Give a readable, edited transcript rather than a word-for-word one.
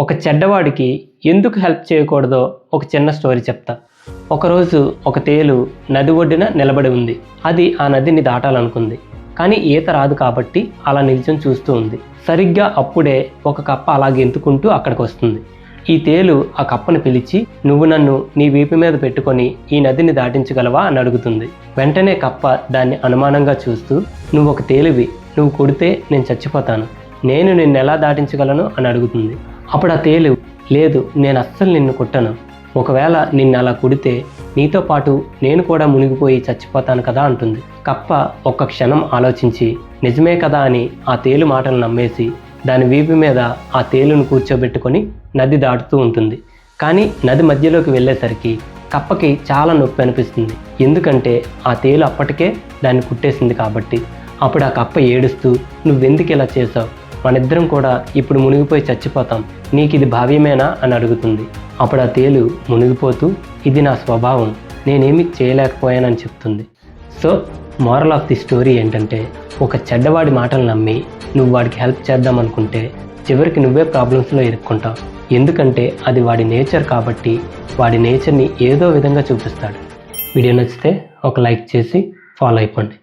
ఒక చెడ్డవాడికి ఎందుకు హెల్ప్ చేయకూడదో ఒక చిన్న స్టోరీ చెప్తా. ఒకరోజు ఒక తేలు నది ఒడ్డున నిలబడి ఉంది. అది ఆ నదిని దాటాలనుకుంది, కానీ ఈత రాదు కాబట్టి అలా నిల్చొని చూస్తూ ఉంది. సరిగ్గా అప్పుడే ఒక కప్ప అలా గెంతుకుంటూ అక్కడికి వస్తుంది. ఈ తేలు ఆ కప్పను పిలిచి, నువ్వు నన్ను నీ వీపు మీద పెట్టుకొని ఈ నదిని దాటించగలవా అని అడుగుతుంది. వెంటనే కప్ప దాన్ని అనుమానంగా చూస్తూ, నువ్వు ఒక తేలివి, నువ్వు కొడితే నేను చచ్చిపోతాను, నేను నిన్ను ఎలా దాటించగలను అని అడుగుతుంది. అప్పుడు ఆ తేలు, లేదు, నేను అస్సలు నిన్ను కొట్టను, ఒకవేళ నిన్ను అలా కొడితే నీతో పాటు నేను కూడా మునిగిపోయి చచ్చిపోతాను కదా అంటుంది. కప్ప ఒక్క క్షణం ఆలోచించి నిజమే కదా అని ఆ తేలు మాటలు నమ్మేసి దాని వీపు మీద ఆ తేలును కూర్చోబెట్టుకొని నది దాటుతూ ఉంటుంది. కానీ నది మధ్యలోకి వెళ్ళేసరికి కప్పకి చాలా నొప్పి అనిపిస్తుంది, ఎందుకంటే ఆ తేలు అప్పటికే దాన్ని కుట్టేసింది కాబట్టి. అప్పుడు ఆ కప్ప ఏడుస్తూ, నువ్వెందుకు ఇలా చేసావు, మనిద్దరం కూడా ఇప్పుడు మునిగిపోయి చచ్చిపోతాం, నీకు ఇది భావ్యమేనా అని అడుగుతుంది. అప్పుడు ఆ తేలు మునిగిపోతూ, ఇది నా స్వభావం, నేనేమి చేయలేకపోయానని చెప్తుంది. So moral of the story ఏంటంటే, ఒక చెడ్డవాడి మాటలు నమ్మి నువ్వు వాడికి హెల్ప్ చేద్దాం అనుకుంటే చివరికి నువ్వే ప్రాబ్లమ్స్లో ఇరుక్కుంటావు. ఎందుకంటే అది వాడి నేచర్ కాబట్టి వాడి నేచర్ని ఏదో విధంగా చూపిస్తాడు. వీడియో నచ్చితే ఒక లైక్ చేసి ఫాలో అయిపోండి.